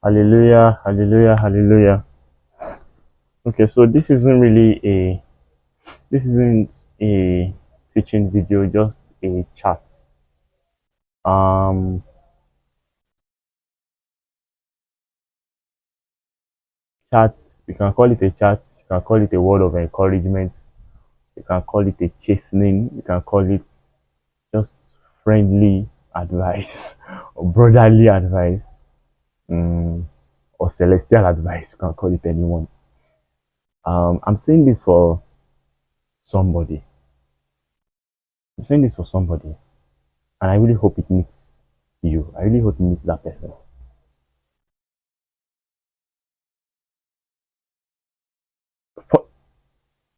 Hallelujah, hallelujah, hallelujah. Okay, so this isn't a teaching video, just a chat. Um Chat, you can call it a chat, you can call it a word of encouragement, you can call it a chastening, you can call it just friendly advice or brotherly advice, mm, or celestial advice, you can call it anyone. I'm saying this for somebody. I'm saying this for somebody. And I really hope it meets you. I really hope it meets that person. For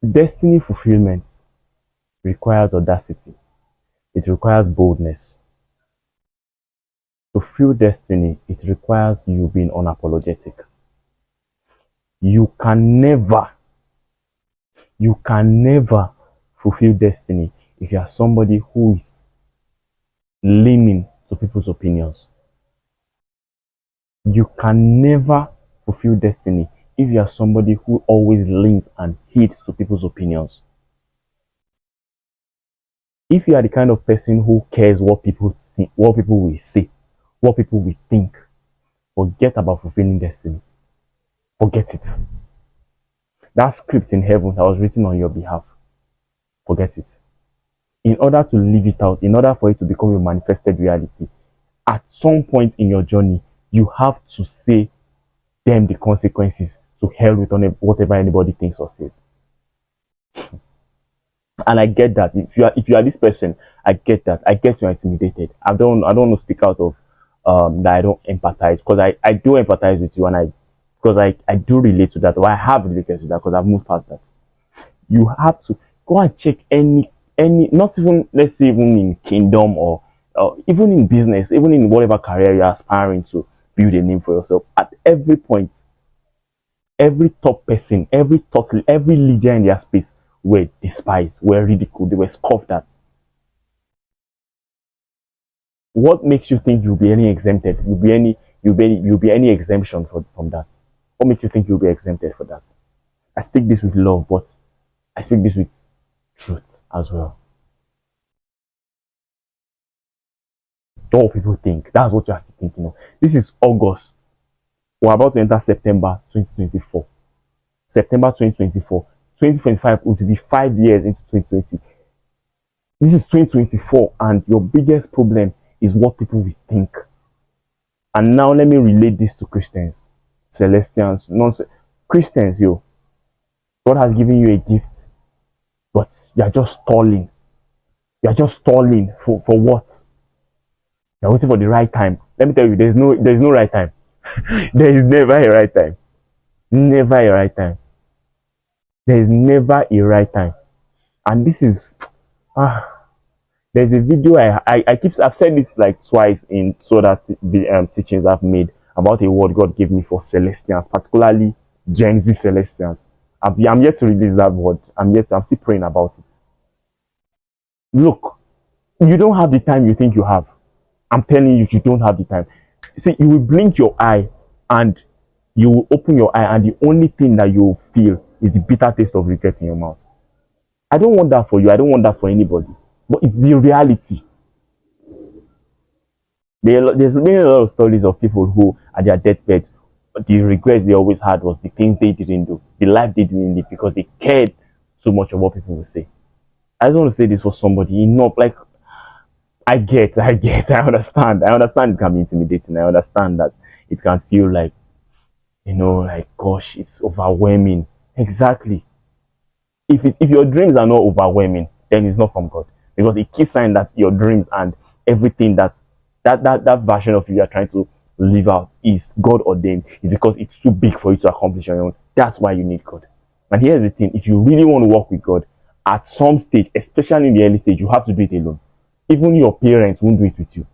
destiny fulfillment requires audacity. It requires boldness. To fulfill destiny, it requires you being unapologetic. You can never, you can never fulfill destiny if you are somebody who is leaning to people's opinions. You can never fulfill destiny if you are somebody who always leans and heeds to people's opinions. If you are the kind of person who cares what people see, what people will say, what people will think, forget about fulfilling destiny. Forget it. That script in heaven that was written on your behalf, forget it. In order to live it out, in order for it to become a manifested reality, at some point in your journey, you have to say them the consequences, to hell with whatever anybody thinks or says. And I get that. If you are this person, I get that. I get you're intimidated. I don't want to speak out of that I don't empathize, because I do empathize with you, and I do relate to that, or I have related to that, because I've moved past that. You have to go and check any, not even, let's say, even in kingdom, or even in business, even in whatever career you're aspiring to build a name for yourself. At every point, every top person, every leader in their space were despised, were ridiculed, they were scoffed at. What makes you think you'll be any exempted? You'll be any exemption from that? What makes you think you'll be exempted for that? I speak this with love, but I speak this with truth as well. What people think, that's what you are still thinking of. This is August. We're about to enter September 2024. September 2024. 2025 would be 5 years into 2020. This is 2024, and your biggest problem is what people will think. And now let me relate this to Christians, Celestians, Christians. God has given you a gift, but you're just stalling. You're just stalling for what? You're waiting for the right time. Let me tell you, there's no right time. There is never a right time. Never a right time. There is never a right time. And this is there's a video I've said this like twice in so that the teachings I've made about a word God gave me for Celestians, particularly Gen Z Celestians. I'm yet to release that word. I'm still praying about it. Look, you don't have the time you think you have. I'm telling you, you don't have the time. See, you will blink your eye and you will open your eye, and the only thing that you will feel is the bitter taste of regret in your mouth. I don't want that for you. I don't want that for anybody. But it's the reality. There's been a lot of stories of people who, at their deathbed, the regrets they always had was the things they didn't do, the life they didn't live, because they cared so much of what people will say. I just want to say this for somebody. Like, I understand. I understand it can be intimidating. I understand that it can feel like, like, gosh, it's overwhelming. Exactly. If your dreams are not overwhelming, then it's not from God. Because a key sign that your dreams and everything that version of you are trying to live out is God ordained, is because it's too big for you to accomplish on your own. That's why you need God. And here's the thing: if you really want to work with God, at some stage, especially in the early stage, you have to do it alone. Even your parents won't do it with you.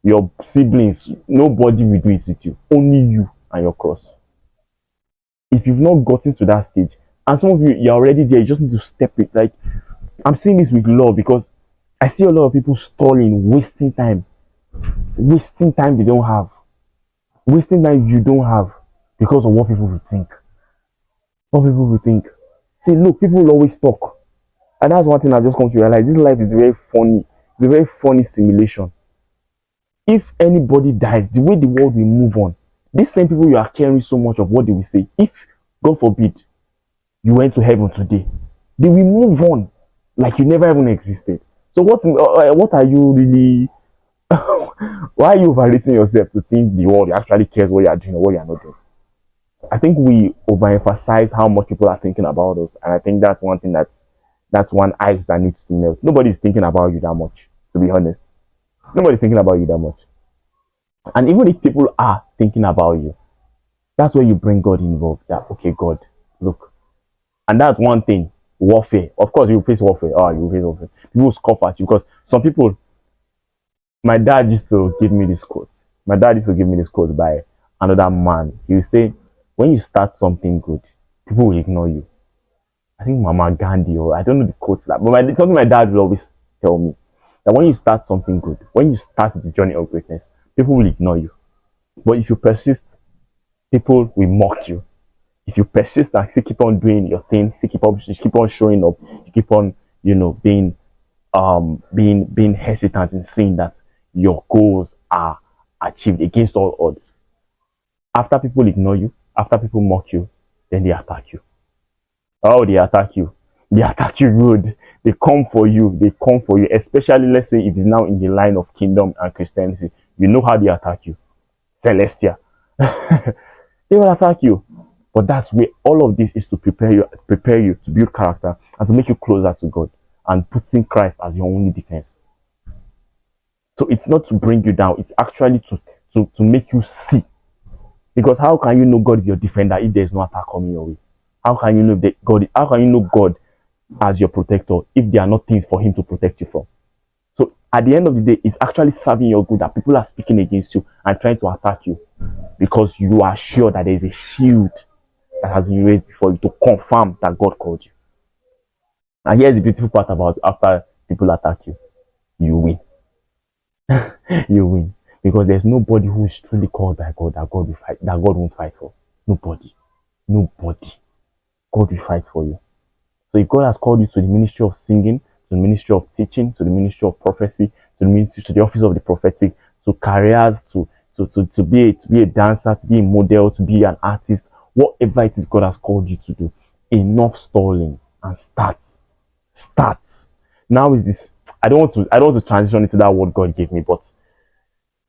Your siblings, nobody will do it with you. Only you and your cross. If you've not gotten to that stage, and some of you're already there, you just need to step it. Like, I'm saying this with love, because I see a lot of people stalling, wasting time they don't have. Wasting time you don't have because of what people will think. What people will think. See, look, people will always talk. And that's one thing I've just come to realize. This life is very funny. It's a very funny simulation. If anybody dies, the way the world will move on, these same people you are caring so much of what they will say. If, God forbid, you went to heaven today, they will move on like you never even existed. So what are you really why are you overrating yourself to think the world actually cares what you are doing or what you are not doing? I think we overemphasize how much people are thinking about us, and I think that's one thing that's one ice that needs to melt. Nobody's thinking about you that much, to be honest. Nobody's thinking about you that much. And even if people are thinking about you, that's where you bring God involved. That okay, God, look, and that's one thing. Warfare, of course, you face warfare. Oh, you face warfare. People will scoff at you because some people. My dad used to give me this quote. My dad used to give me this quote by another man. He would say, "When you start something good, people will ignore you." I think Mama Gandhi, or I don't know the quote that, but something my dad will always tell me that when you start something good, when you start the journey of greatness, people will ignore you. But if you persist, people will mock you. If you persist and still keep on doing your thing, still keep on showing up, you keep on, being hesitant in saying that your goals are achieved against all odds. After people ignore you, after people mock you, then they attack you. Oh, they attack you. They attack you good. They come for you. They come for you. Especially, let's say, if it's now in the line of kingdom and Christianity. You know how they attack you. Celestia. They will attack you. But that's where all of this is to prepare you to build character and to make you closer to God and putting Christ as your only defense. So it's not to bring you down, it's actually to make you see. Because how can you know God is your defender if there's no attack coming your way? How can you know that how can you know God as your protector if there are not things for him to protect you from? So at the end of the day, it's actually serving your good that people are speaking against you and trying to attack you because you are sure that there is a shield that has been raised before you to confirm that God called you. And here's the beautiful part about after people attack you, you win. You win. Because there's nobody who is truly called by God that God will fight, that God won't fight for. Nobody. Nobody. God will fight for you. So if God has called you to the ministry of singing, to the ministry of teaching, to the ministry of prophecy, to the ministry, to the office of the prophetic, to careers, to be a dancer, to be a model, to be an artist, whatever it is God has called you to do, enough stalling and start. Now is this. I don't want to transition into that word God gave me, but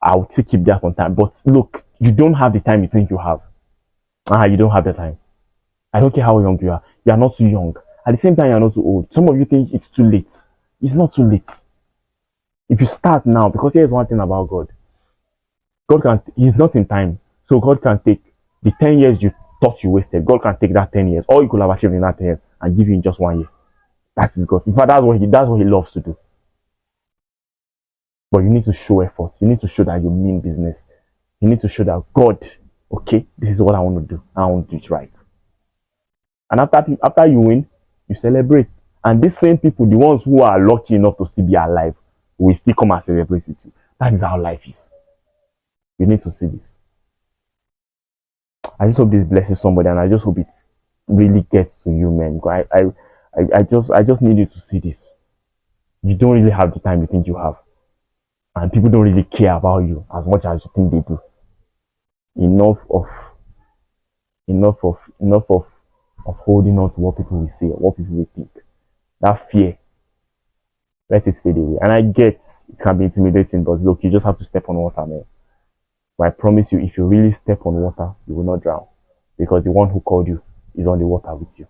I'll take it there on time. But look, you don't have the time you think you have. You don't have the time. I don't care how young you are. You are not too young. At the same time, you are not too old. Some of you think it's too late. It's not too late. If you start now, because here's one thing about God. He's not in time. So God can take the 10 years you thought you wasted. God can take that 10 years, all you could have achieved in that 10 years, and give you in just 1 year. That is God. In fact, that's what he loves to do. But you need to show effort. You need to show that you mean business. You need to show that God, okay, this is what I want to do. I want to do it right. And after you win, you celebrate. And these same people, the ones who are lucky enough to still be alive, will still come and celebrate with you. That is how life is. You need to see this. I just hope this blesses somebody, and I just hope it really gets to you, man. I just need you to see this. You don't really have the time you think you have. And people don't really care about you as much as you think they do. Enough of holding on to what people will say or what people will think. That fear, let it fade away. And I get it can be intimidating, but look, you just have to step on water, man. But I promise you, if you really step on water, you will not drown. Because the one who called you is on the water with you.